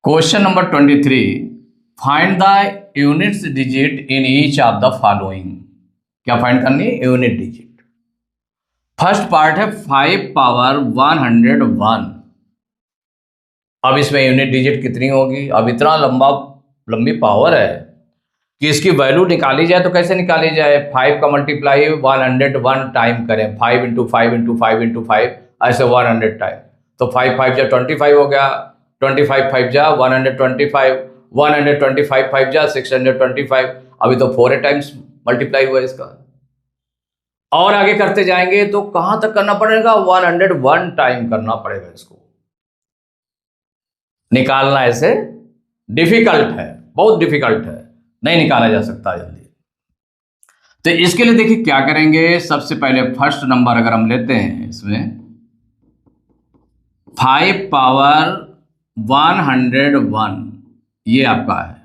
Question number 23, find the units digit in each of the following. क्या find करनी है? Unit digit. First part है 5 power 101। अब इसमें यूनिट डिजिट कितनी होगी? अब इतना लंबी पावर है कि इसकी वैल्यू निकाली जाए तो कैसे निकाली जाए? 5 का मल्टीप्लाई 101 टाइम करें, 5 इंटू 5 इंटू 5 इंटू 5, ऐसे 100 टाइम। तो 5 5 जा 25 हो गया, 25 5 जा 125, 125 5 जा 625। अभी तो 4 टाइम्स मल्टीप्लाई हुआ इसका। और आगे करते जाएंगे तो कहां तक करना पड़ेगा? 101 टाइम करना पड़ेगा इसको। निकालना ऐसे डिफिकल्ट है, बहुत डिफिकल्ट है, नहीं निकाला जा सकता जल्दी। तो इसके लिए देखिए क्या करेंगे। सबसे पहले फर्स्ट नंबर अगर हम लेते हैं इसमें 5 पावर 101, ये आपका है।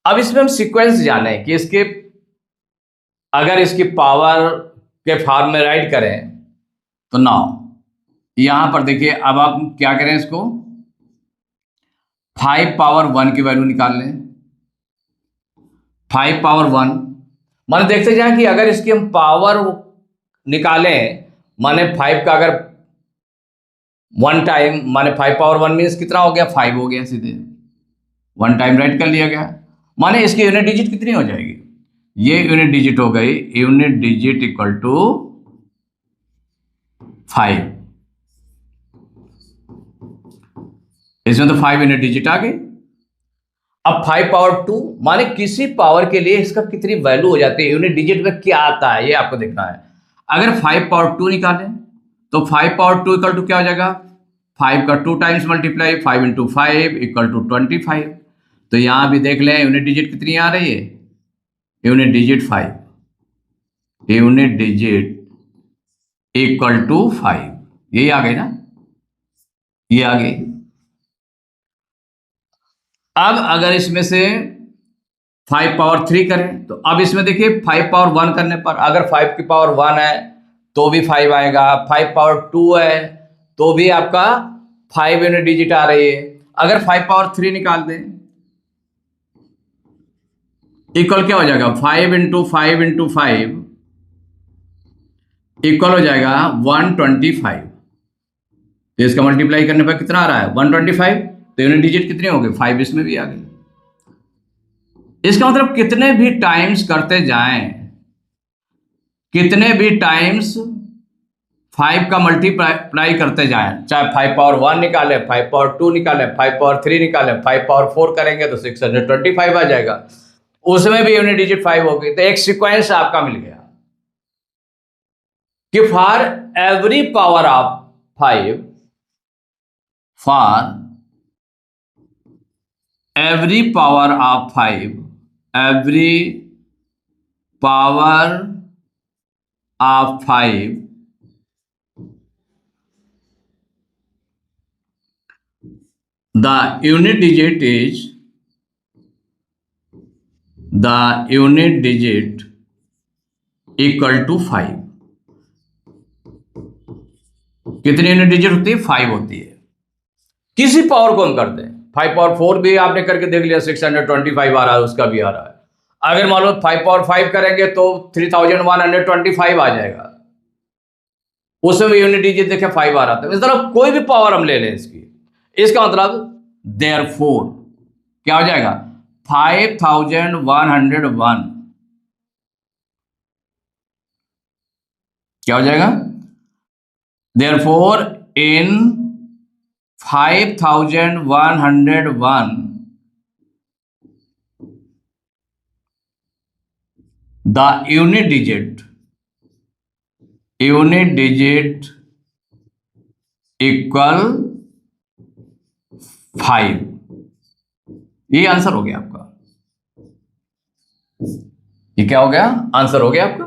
अब इसमें हम सीक्वेंस जाने कि इसके अगर इसकी पावर के फॉर्म में राइट करें तो 9। यहां पर देखिए अब आप क्या करें, इसको 5 पावर 1 की वैल्यू निकाल लें। 5 पावर 1 माने देखते जाएं कि अगर इसकी हम पावर निकालें, माने 5 का अगर 1 टाइम, माने 5 पावर 1 मीन्स कितना हो गया? 5 हो गया, सीधे 1 टाइम राइट कर लिया गया। माने इसकी यूनिट डिजिट कितनी हो जाएगी? ये यूनिट डिजिट हो गई, यूनिट डिजिट इक्वल टू 5। इसमें तो 5 यूनिट डिजिट आ गई। अब 5 पावर 2 माने किसी पावर के लिए इसका कितनी वैल्यू हो जाती है, यूनिट डिजिट में क्या आता है, ये आपको देखना है। अगर 5 पावर 2 निकालें तो 5 पावर 2 इक्वल टू क्या हो जाएगा? 5 का 2 times multiply 5 into 5 equal to 25। तो यहां भी देख लें यूनिट डिजिट कितनी आ रही है? Unit digit 5, unit digit equal to 5। यही आ गई ना, ये आ गई। अब अगर इसमें से 5 पावर 3 करें तो अब इसमें देखिए 5 पावर 1 करने पर अगर 5 की पावर 1 है तो भी 5 आएगा, 5 पावर 2 है तो भी आपका 5 यूनिट डिजिट आ रही है। अगर 5 पावर 3 निकाल दें इक्वल क्या हो जाएगा? 5 इंटू 5 इंटू 5 इक्वल हो जाएगा 125। तो इसका मल्टीप्लाई करने पर कितना आ रहा है? 125। तो यूनिट डिजिट कितनी हो गई? 5 इसमें भी आ गई। इसका मतलब कितने भी टाइम्स करते जाएं, कितने भी टाइम्स 5 का मल्टीप्लाई करते जाएं, चाहे 5 पावर 1 निकाले, 5 पावर 2 निकाले, 5 पावर 3 निकाले, 5 पावर 4 करेंगे तो 625 आ जाएगा। उसमें भी यूनिट डिजिट 5 हो गई। तो एक सीक्वेंस आपका मिल गया कि for every power of 5, for every power of 5, every power of 5 the unit digit is equal to 5। कितनी यूनिट डिजिट होती है? 5 होती है। किसी पावर को हम करते हैं, 5 पावर 4 भी आपने करके देख लिया, 625 आ रहा है, उसका भी आ रहा है। अगर मान लो 5 पावर 5 करेंगे तो 3125 आ जाएगा, उसमें यूनिट डिजिट देखे 5 आ रहा था। इस तरह कोई भी पावर हम ले लें इसकी, इसका मतलब देयरफॉर क्या हो जाएगा? 5101 क्या हो जाएगा? Therefore in 5101 the unit digit equal 5। ये आंसर हो गया आपका। ये क्या हो गया? आंसर हो गया आपका।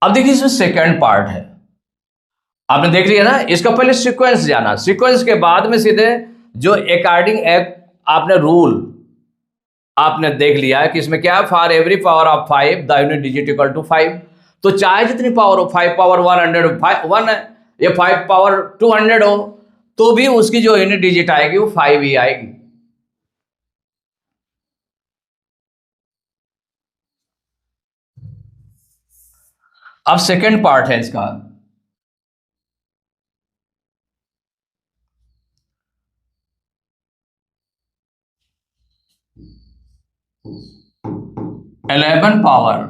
अब देखिए इसमें सेकंड पार्ट है, आपने देख लिया ना। इसका पहले सीक्वेंस जाना, सीक्वेंस के बाद में सीधे जो अकॉर्डिंग आपने रूल आपने देख लिया है कि इसमें क्या है, for every power of 5 the unit digit equal to 5। तो चाहे जितनी पावर हो, 5 पावर 101 है ये 5 पावर 200 हो तो भी उसकी जो यूनिट डिजिट आएगी वो 5 ही आएगी। अब सेकंड पार्ट है इसका, इलेवन पावर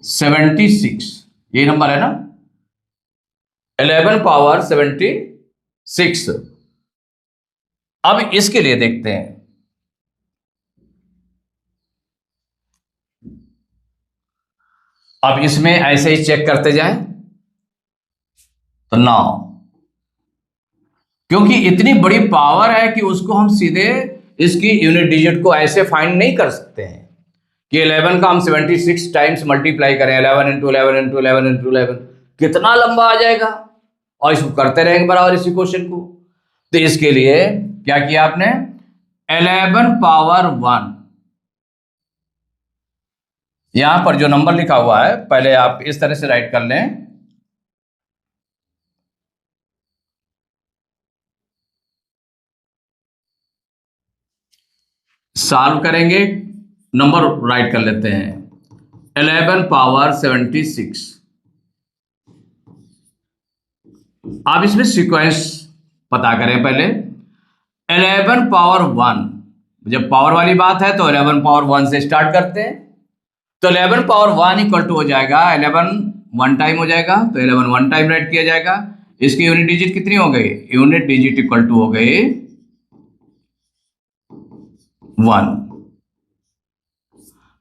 76, ये नंबर है ना, 11 पावर 76। अब इसके लिए देखते हैं, अब इसमें ऐसे ही चेक करते जाएं तो 9, क्योंकि इतनी बड़ी पावर है कि उसको हम सीधे इसकी यूनिट डिजिट को ऐसे फाइंड नहीं कर सकते हैं कि 11 का हम 76 टाइम्स मल्टीप्लाई करें, 11 इंटू 11 इंटू 11 इंटू 11, कितना लंबा आ जाएगा, और इसको करते रहेंगे बराबर इसी क्वेश्चन को। तो इसके लिए क्या किया आपने, 11 पावर 1, यहां पर जो नंबर लिखा हुआ है पहले आप इस तरह से राइट कर लें, सॉल्व करेंगे, नंबर राइट कर लेते हैं 11 पावर 76। आप इसमें सीक्वेंस पता करें पहले, 11 पावर 1, जब पावर वाली बात है तो 11 पावर 1 से स्टार्ट करते हैं, तो 11 पावर 1 इक्वल टू हो जाएगा 11 वन टाइम हो जाएगा, तो 11 वन टाइम राइट किया जाएगा। इसकी यूनिट डिजिट कितनी हो गई, यूनिट डिजिट इक्वल टू हो गई 1,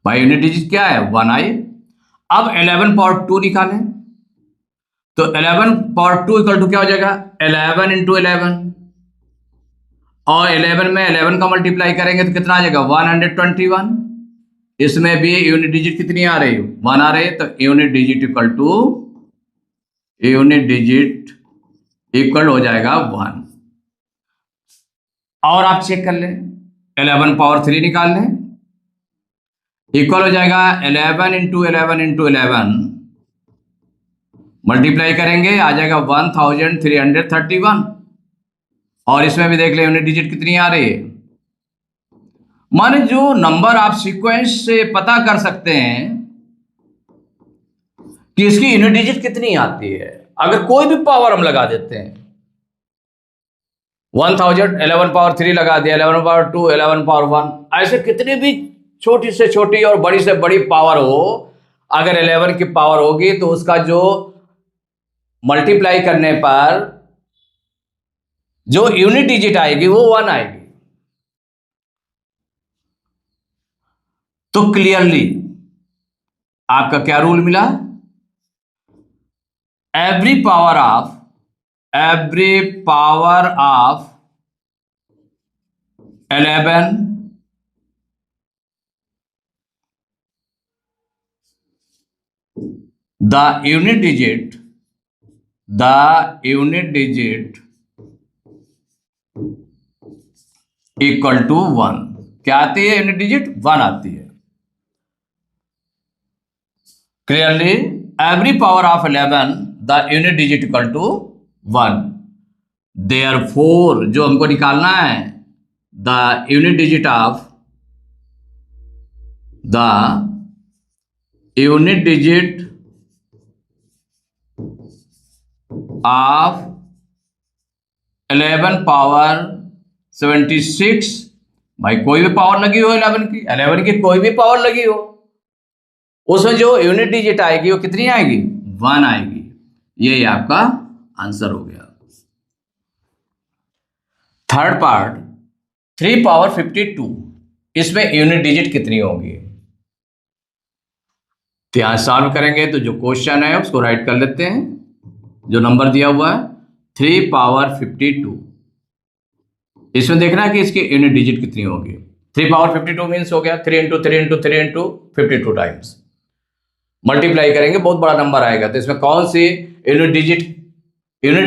भाई यूनिट डिजिट क्या है 1 आई। अब 11 पावर 2 निकालें, तो 11 पावर 2 इक्वल टू क्या हो जाएगा 11 इंटू 11, और 11 में 11 का मल्टीप्लाई करेंगे तो कितना आ जाएगा 121। इसमें भी यूनिट डिजिट कितनी आ रही है 1 आ रही है, तो यूनिट डिजिट इक्वल हो जाएगा 1। और आप चेक कर लें, 11 पावर 3 निकाल लें, इक्वल हो जाएगा 11 इंटू 11 इंटू 11, मल्टीप्लाई करेंगे आ जाएगा 1331। और इसमें भी देख ले यूनिट डिजिट कितनी आ रही है। माने जो नंबर आप सीक्वेंस से पता कर सकते हैं कि इसकी यूनिट डिजिट कितनी आती है, अगर कोई भी पावर हम लगा देते हैं, 1000 11 पावर 3 लगा दिया, 11 पावर 2, 11 पावर 1, ऐसे कितनी भी छोटी से छोटी और बड़ी से बड़ी पावर हो, अगर 11 की पावर होगी तो उसका जो मल्टीप्लाई करने पर जो यूनिट डिजिट आएगी वो 1 आएगी। तो क्लियरली आपका क्या रूल मिला, every power of 11 the unit digit equal to 1। क्या आती है यूनिट डिजिट 1 आती है। Clearly every power of 11 the unit digit equal to 1। Therefore जो हमको निकालना है, the unit digit of 11 power 76, भाई कोई भी पावर लगी हो 11 की कोई भी पावर लगी हो, उसमें जो यूनिट डिजिट आएगी वो कितनी आएगी 1 आएगी। ये आपका आंसर हो गया। थर्ड पार्ट 3 पावर 52, इसमें यूनिट डिजिट कितनी होगी। तो यहां सॉल्व करेंगे तो जो क्वेश्चन है उसको राइट कर लेते हैं, जो नंबर दिया हुआ है 3 पावर 52, इसमें देखना है कि इसकी यूनिट डिजिट कितनी होगी। 3 पावर 52 मीन्स हो गया 3 into 3 into 3 into 52 times, multiply करेंगे बहुत बड़ा नंबर आएगा। तो इसमें कौन सी यूनिट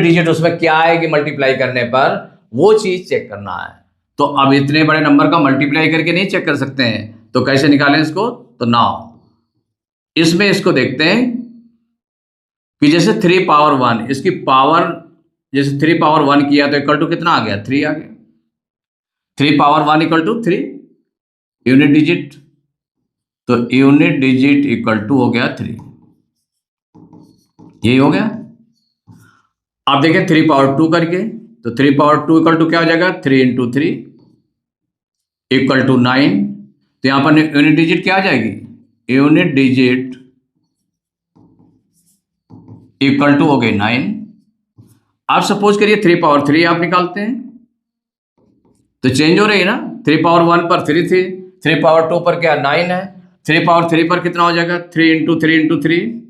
डिजिट उसमें क्या आएगी मल्टीप्लाई करने पर, वो चीज चेक करना है। तो अब इतने बड़े नंबर का मल्टीप्लाई करके नहीं चेक कर सकते हैं, तो कैसे निकालें इसको, तो 9, इसमें इसको देखते हैं कि जैसे 3 पावर 1 इसकी पावर, जैसे 3 पावर 1 किया तो इक्वल टू कितना आ गया, 3 आ गया। 3 power 1 equal to 3 unit digit, तो यूनिट डिजिट इक्वल टू हो गया 3, यही हो गया। आप देखें 3 पावर 2 करके, तो 3 पावर 2 इक्वल टू क्या हो जाएगा, 3 इंटू 3 इक्वल टू 9। तो यहां पर यूनिट डिजिट क्या आ जाएगी, यूनिट डिजिट इक्वल टू हो गई 9। आप सपोज करिए 3 पावर 3 आप निकालते हैं तो चेंज हो रही है ना, 3 पावर 1 पर 3 थी, 3 पावर 2 पर क्या 9 है, 3 पावर 3 पर कितना हो जाएगा, 3 इंटू 3 इंटू 3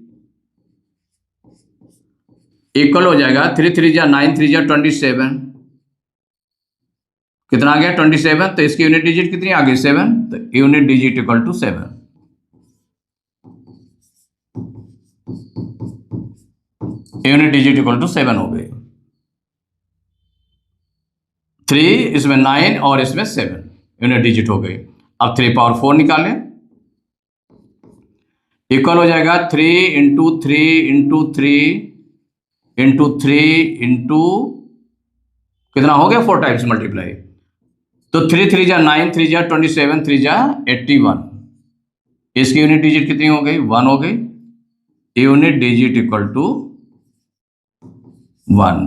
इक्वल हो जाएगा 3 3 जा 9 3 जा 27, कितना आ गया 27। तो इसकी यूनिट डिजिट कितनी आ गई 7, तो unit digit equal to 7। Unit digit equal to 7 हो गई। 3 इसमें 9 और इसमें 7 यूनिट डिजिट हो गई। अब 3 पावर 4 निकालें, इक्वल हो जाएगा 3 इंटू 3 इंटू 3 इंटू 3 इंटू कितना हो गया 4 टाइम्स मल्टीप्लाई, तो 3 3 जा 9 3 जा 27 3 जा 81। इसकी यूनिट डिजिट कितनी हो गई, 1 हो गई। यूनिट डिजिट इक्वल टू 1,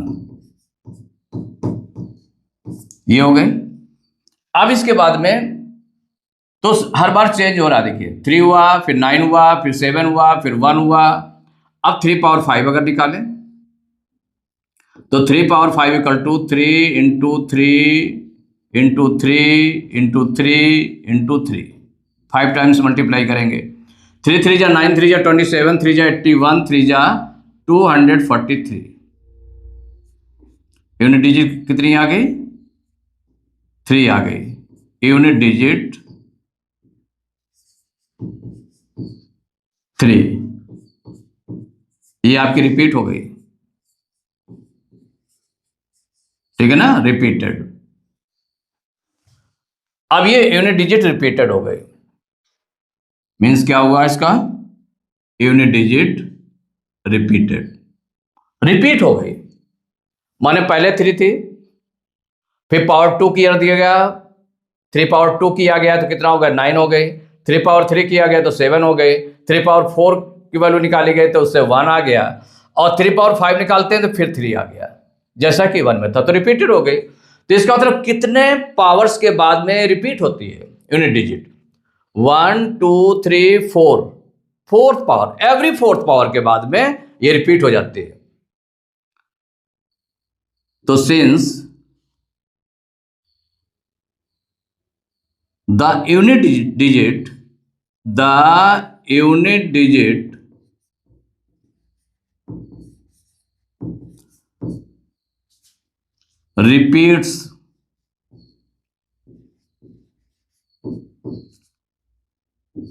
ये हो गई। अब इसके बाद में तो हर बार चेंज हो रहा है, देखिए 3 हुआ, फिर 9 हुआ, फिर 7 हुआ, फिर 1 हुआ। अब 3 पावर 5 अगर निकालें तो 3 power 5 equal to 3 into 3 into 3 into 3 into 3, 5 times multiply करेंगे। 3 3 जा 9 3 जा 27 3 जा 81 3 जा 243। यूनिट डिजिट कितनी आ गई, 3 आ गई। यूनिट डिजिट 3, ये आपकी रिपीट हो गई, ठीक है ना, रिपीटेड। अब ये यूनिट डिजिट रिपीटेड हो गई, मीन्स क्या हुआ इसका, यूनिट डिजिट रिपीटेड, रिपीट हो गई। माने पहले 3 थी, फिर पावर 2 किया दिया गया, 3 पावर 2 किया गया तो कितना हो गया 9 हो गई, 3 पावर 3 किया गया तो 7 हो गए, 3 पावर 4 की वैल्यू निकाली गई तो उससे 1 आ गया, और 3 पावर 5 निकालते हैं तो फिर 3 आ गया, जैसा कि 1 में था, तो रिपीटेड हो गई। तो इसका मतलब कितने पावर्स के बाद में रिपीट होती है unit digit, 1 2 3 4, fourth power, every fourth power के बाद में ये रिपीट हो जाती है। तो since the unit digit repeats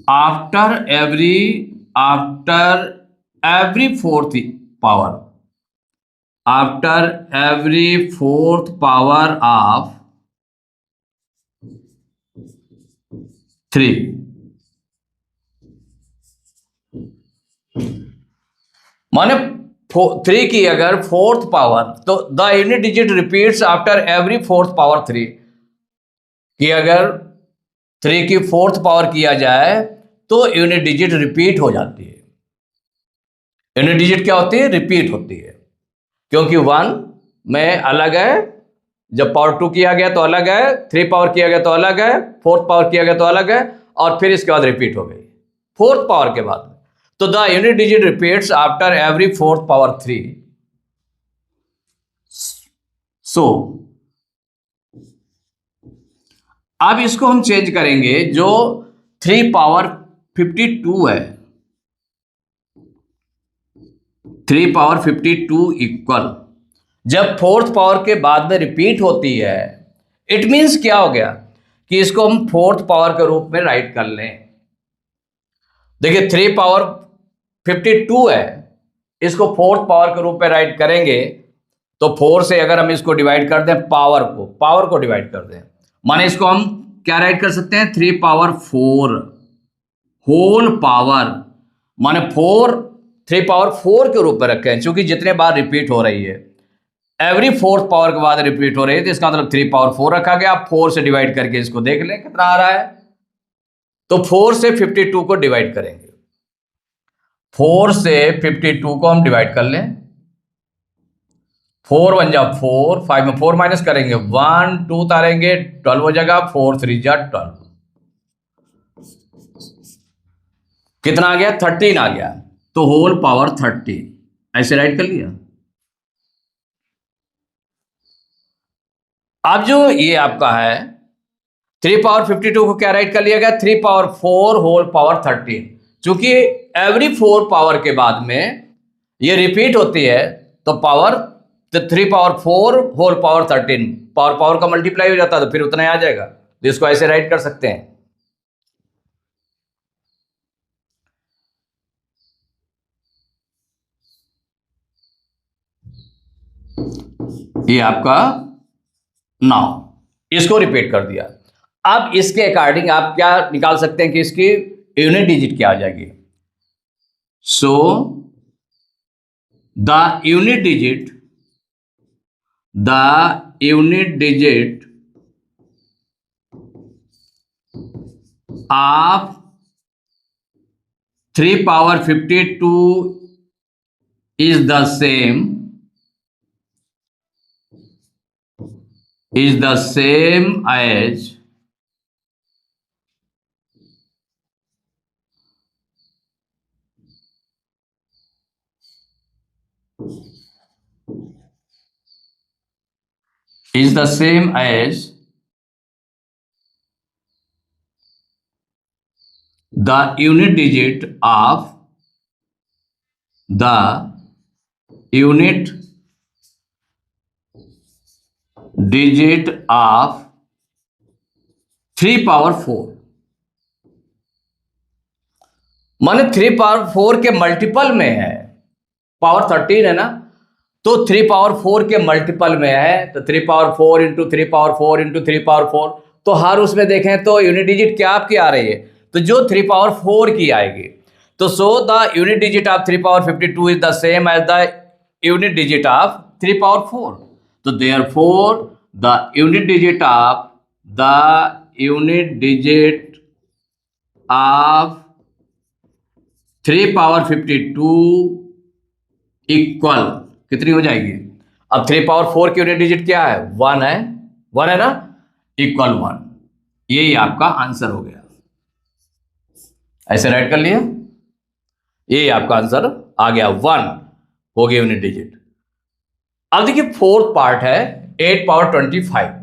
after every fourth power, after every fourth power of 3, माने 3 की अगर फोर्थ पावर, तो the unit digit repeats after every fourth power 3 कि अगर 3 की फोर्थ पावर किया जाए तो यूनिट डिजिट रिपीट हो जाती है। यूनिट डिजिट क्या होती है, रिपीट होती है, क्योंकि 1 में अलग है, जब पावर 2 किया गया तो अलग है, 3 पावर किया गया तो अलग है, फोर्थ पावर किया गया तो अलग है, और फिर इसके बाद रिपीट हो गई फोर्थ पावर के बाद। तो the unit digit repeats after every fourth power 3। सो अब इसको हम चेंज करेंगे, जो 3 पावर 52 है, 3 पावर 52 इक्वल जब फोर्थ पावर के बाद में रिपीट होती है, इट मीन्स क्या हो गया कि इसको हम फोर्थ पावर के रूप में राइट कर लें। देखिए 3 पावर 52 है, इसको फोर्थ पावर के रूप में राइट करेंगे तो 4 से अगर हम इसको डिवाइड कर दें, पावर को डिवाइड कर दें, माने इसको हम क्या राइट कर सकते हैं, 3 पावर 4 होल पावर, माने 4 3 पावर 4 के रूप में रखे हैं, क्योंकि जितने बार रिपीट हो रही है, एवरी फोर्थ पावर के बाद रिपीट हो रही है, तो इसका मतलब 3 पावर 4 रखा गया। आप 4 से डिवाइड करके इसको देख लें कितना आ रहा है। तो 4 से 52 को डिवाइड करेंगे, 4 से 52 को हम डिवाइड कर लें। 4 1 जा 4, 5 में 4 माइनस करेंगे 1 2 तारेंगे 12 हो जाएगा, 4 3 जा 12, कितना आ गया 13 आ गया। तो होल पावर 13 ऐसे राइट कर लिया। अब जो ये आपका है 3 पावर 52 को क्या राइट कर लिया गया, 3 पावर 4 होल पावर 13। चूंकि एवरी 4 पावर के बाद में ये रिपीट होती है, तो पावर, तो 3 power 4 whole power 13, power power का मल्टीप्लाई हो जाता है, तो फिर उतना ही आ जाएगा। तो इसको ऐसे राइट कर सकते हैं। ये आपका 9, इसको रिपीट कर दिया। अब इसके अकॉर्डिंग आप क्या निकाल सकते हैं कि इसकी यूनिट डिजिट क्या आ जाएगी। सो the unit digit of 3 power 52 is the same as the unit digit of 3 power 4, माने 3 पावर 4 के मल्टीपल में है, पावर 13 है ना, तो 3 पावर 4 के मल्टीपल में है, तो 3 power 4 into 3 power 4 into 3 power 4, तो हर उसमें देखें तो यूनिट डिजिट क्या आपकी आ रही है, तो जो 3 पावर 4 की आएगी। तो so the unit digit of 3 power 52 is the same as the unit digit of 3 power 4। तो therefore the unit digit of 3 power 52 equal कितनी हो जाएगी। अब 3 पावर 4 की यूनिट डिजिट क्या है, 1 है, 1 है ना, इक्वल 1। यही आपका आंसर हो गया, ऐसे राइट कर लिया। यही आपका आंसर आ गया, 1 हो गया यूनिट डिजिट। अब देखिए फोर्थ पार्ट है 8 पावर 25,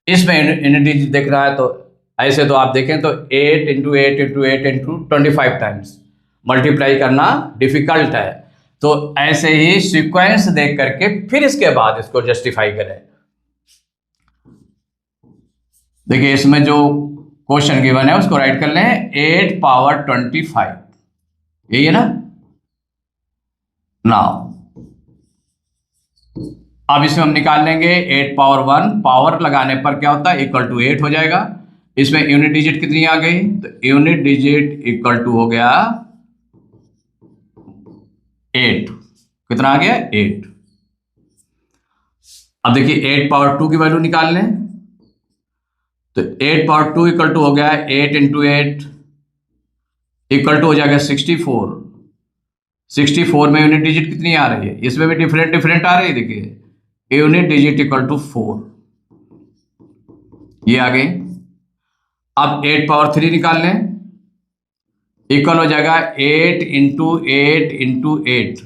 इसमें यूनिट डिजिट देख रहा है, तो ऐसे तो आप देखें तो 8 into 8 into 8 into 25 times multiply करना डिफिकल्ट है। तो ऐसे ही सीक्वेंस देख करके फिर इसके बाद इसको जस्टिफाई करें। देखिए इसमें जो क्वेश्चन गिवन है उसको राइट कर लें, 8 पावर 25, यही है ना। नाउ अब इसमें हम निकाल लेंगे 8 पावर 1, पावर लगाने पर क्या होता है, इक्वल टू 8 हो जाएगा। इसमें यूनिट डिजिट कितनी आ गई, तो यूनिट डिजिट इक्वल टू हो गया 8, कितना आ गया 8। अब देखिए 8 पावर 2 की वैल्यू निकाल लें, तो 8 पावर 2 इक्वल टू हो गया 8 इंटू 8 इक्वल टू हो जाएगा 64। 64 में यूनिट डिजिट कितनी आ रही है, इसमें भी डिफरेंट डिफरेंट आ रही है। देखिए यूनिट डिजिट इक्वल टू 4, ये आ गई। अब 8 पावर 3 निकाल लें, इक्वल हो जाएगा 8 इंटू 8 इंटू 8,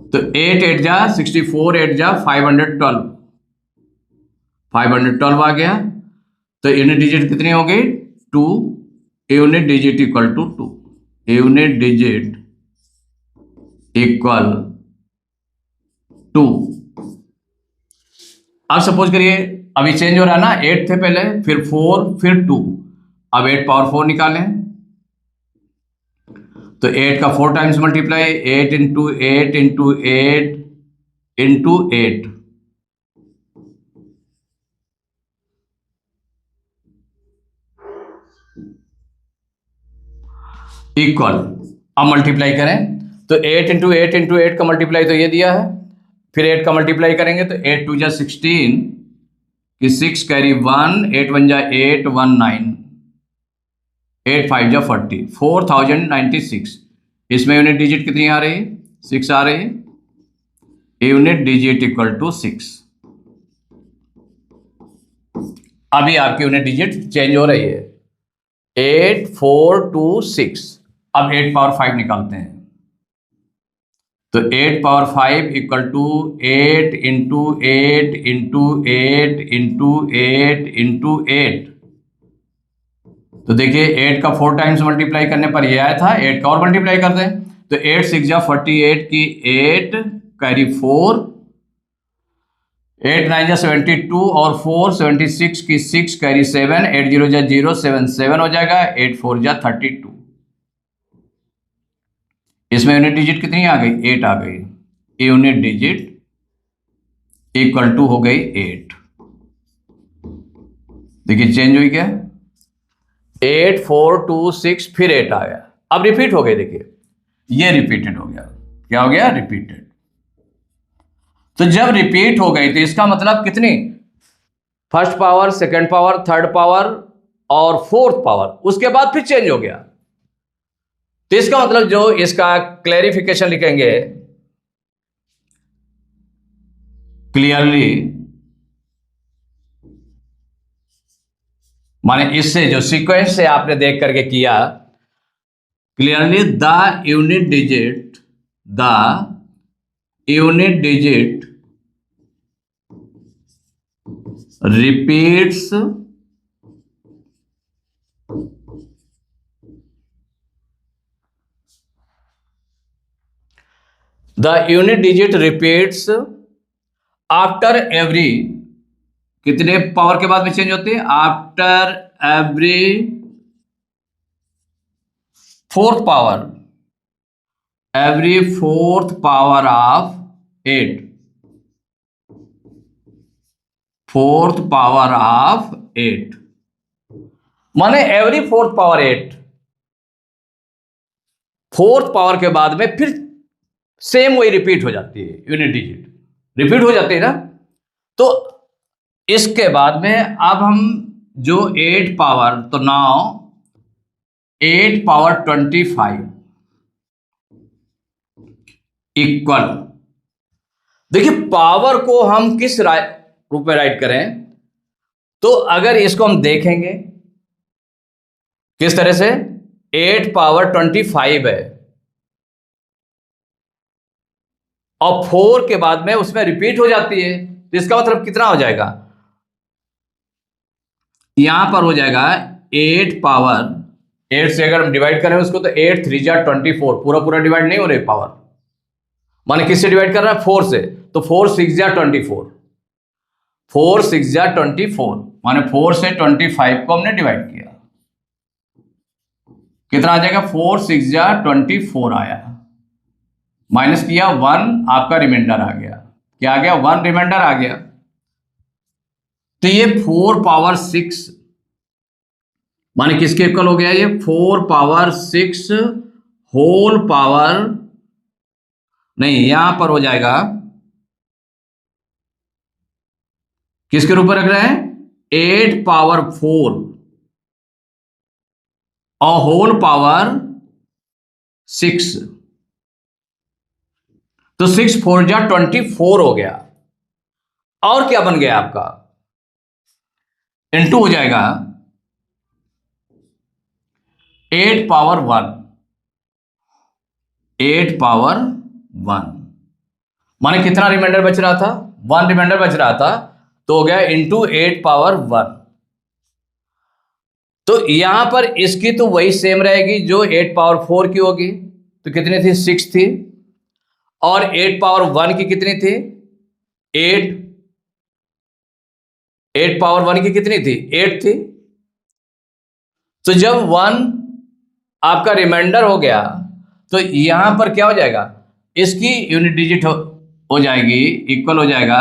तो 8 8 जा 64, 8 जा 512, 512 आ गया। तो यूनिट डिजिट कितनी हो गई 2, unit digit equal to 2, unit digit equal 2। अब सपोज करिए अभी चेंज हो रहा है ना, 8 थे पहले, फिर 4, फिर 2, अब 8 पावर 4 निकालें, तो 8 का 4 times multiply, 8 into 8 into 8 into 8, equal अब मल्टीप्लाई करें तो 8 इंटू 8 इंटू 8 का मल्टीप्लाई तो ये दिया है, फिर 8 का मल्टीप्लाई करेंगे तो 8 2 जा 16 कि 6 कैरी 1, 8 1 जा 8 1 9, 8 5 जा 40, 4096। इसमें यूनिट डिजिट कितनी आ रही है? 6 आ रही है। Unit digit equal to 6। अभी आपकी यूनिट डिजिट चेंज हो रही है, 8 4 2 6। अब 8 पावर 5 निकालते हैं तो 8 power 5 equal to 8 into 8 into 8 into 8 into 8। तो देखिए 8 का 4 टाइम्स मल्टीप्लाई करने पर ये आया था, 8 का और मल्टीप्लाई कर दें तो 8 6 जा 48 की 8 कैरी 4, 8 9 जा 72 और 4 76 की 6 कैरी 7, 8 0 जा 0 7 7 हो जाएगा, 8 4 जा 32। इसमें यूनिट डिजिट कितनी आ गई? 8 आ गई। यूनिट डिजिट इक्वल टू हो गई 8। देखिए चेंज हुई क्या? 8 4 2 6 फिर 8 आ गया। अब रिपीट हो गई, देखिए ये रिपीटेड हो गया। क्या हो गया? रिपीटेड। तो जब रिपीट हो गई तो इसका मतलब कितनी? First power, second power, third power और फोर्थ पावर, उसके बाद फिर चेंज हो गया। तो इसका मतलब जो इसका क्लैरिफिकेशन लिखेंगे, क्लियरली, माने इससे जो सीक्वेंस से आपने देख करके किया, clearly the unit digit repeats after every, कितने पावर के बाद में चेंज होती है? After every fourth power of 8, fourth power of 8, माने every fourth power 8, fourth power के बाद में फिर सेम वही रिपीट हो जाती है, यूनिट डिजिट रिपीट हो जाती है ना। तो इसके बाद में अब हम जो 8 पावर, तो नाउ 8 पावर 25 इक्वल, देखिए पावर को हम किस रूप में राइट करें, तो अगर इसको हम देखेंगे किस तरह से, 8 पावर 25 है और 4 के बाद में उसमें रिपीट हो जाती है, तो इसका मतलब कितना हो जाएगा? यहां पर हो जाएगा 8 पावर, 8 से अगर हम डिवाइड करें उसको तो 8 3 जा 24, पूरा डिवाइड नहीं हो रही पावर, माने किससे डिवाइड कर रहा है? 4 से, तो 4 6 जा 24, 4 6 जा 24, माने 4 से 25 को हमने डिवाइड किया, कितना आ जाएगा? 4 6 जा 24 आया, माइनस किया 1, आपका रिमाइंडर आ गया। क्या आ गया? 1 रिमाइंडर आ गया। तो ये 4 पावर 6 माने किसके इक्वल हो गया? ये 4 पावर 6 होल पावर, नहीं यहां पर हो जाएगा, किसके रूप में रख रहे हैं? 8 पावर 4 और होल पावर 6, तो 6 4 जा 24 हो गया। और क्या बन गया आपका? इनटू हो जाएगा 8 पावर 1, 8 पावर 1, माने कितना रिमाइंडर बच रहा था? 1 रिमाइंडर बच रहा था, तो हो गया इंटू 8 पावर 1। तो यहां पर इसकी तो वही सेम रहेगी जो 8 पावर 4 की होगी, तो कितनी थी? 6 थी। और 8 पावर 1 की कितनी थी? 8। 8 पावर 1 की कितनी थी? 8 थी। तो जब 1 आपका रिमाइंडर हो गया तो यहां पर क्या हो जाएगा? इसकी यूनिट डिजिट हो जाएगी, इक्वल हो जाएगा।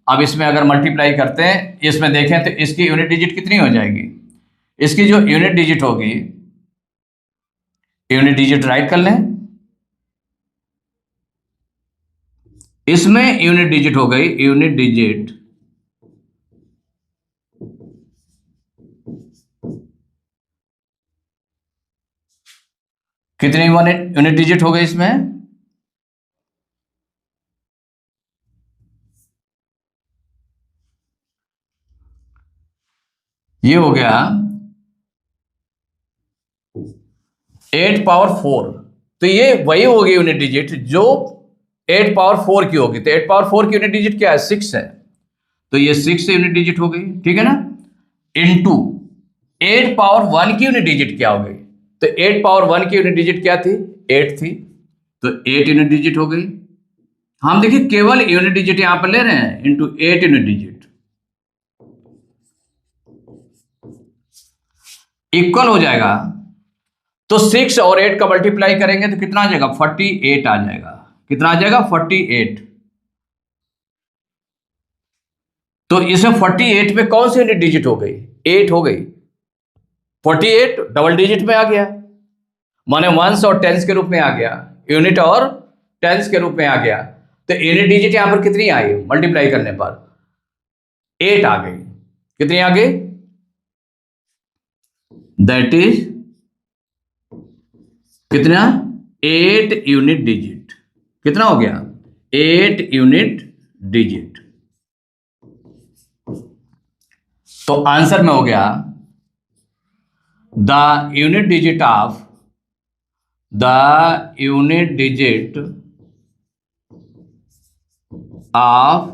अब इसमें अगर मल्टीप्लाई करते हैं, इसमें देखें तो इसकी यूनिट डिजिट कितनी हो जाएगी? इसकी जो यूनिट डिजिट होगी, यूनिट डिजिट राइट कर लें, इसमें यूनिट डिजिट हो गई, यूनिट डिजिट कितनी यूनिट डिजिट हो गई इसमें? ये हो गया 8 पावर 4। तो ये वही होगी यूनिट डिजिट जो 8 पावर 4 की होगी। तो 8 पावर 4 की यूनिट डिजिट क्या है? 6 है। तो ये 6 यूनिट डिजिट हो गई, ठीक है ना। इनटू 8 पावर 1 की यूनिट डिजिट क्या हो गई? तो 8 पावर 1 की यूनिट डिजिट क्या थी? 8 थी। तो 8 यूनिट डिजिट हो गई। हम देखिए केवल यूनिट डिजिट यहां पर ले रहे हैं, इंटू 8 यूनिट डिजिट इक्वल हो जाएगा। तो 6 और 8 का मल्टीप्लाई करेंगे तो कितना आ जाएगा? 48 आ जाएगा। कितना आ जाएगा? 48। तो इसमें 48 में कौन सी यूनिट डिजिट हो गई? 8 हो गई। 48 डबल डिजिट में आ गया, माने वंस और टेंस के रूप में आ गया, यूनिट और टेंस के रूप में आ गया। तो यूनिट डिजिट यहां पर कितनी आई मल्टीप्लाई करने पर? 8 आ गई। कितनी आ गई? दैट इज कितना? 8 यूनिट डिजिट। कितना हो गया? 8 यूनिट डिजिट। तो आंसर में हो गया the unit digit of of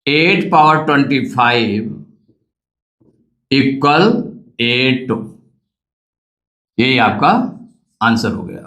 8 power 25 equal 8। यही आपका आंसर हो गया।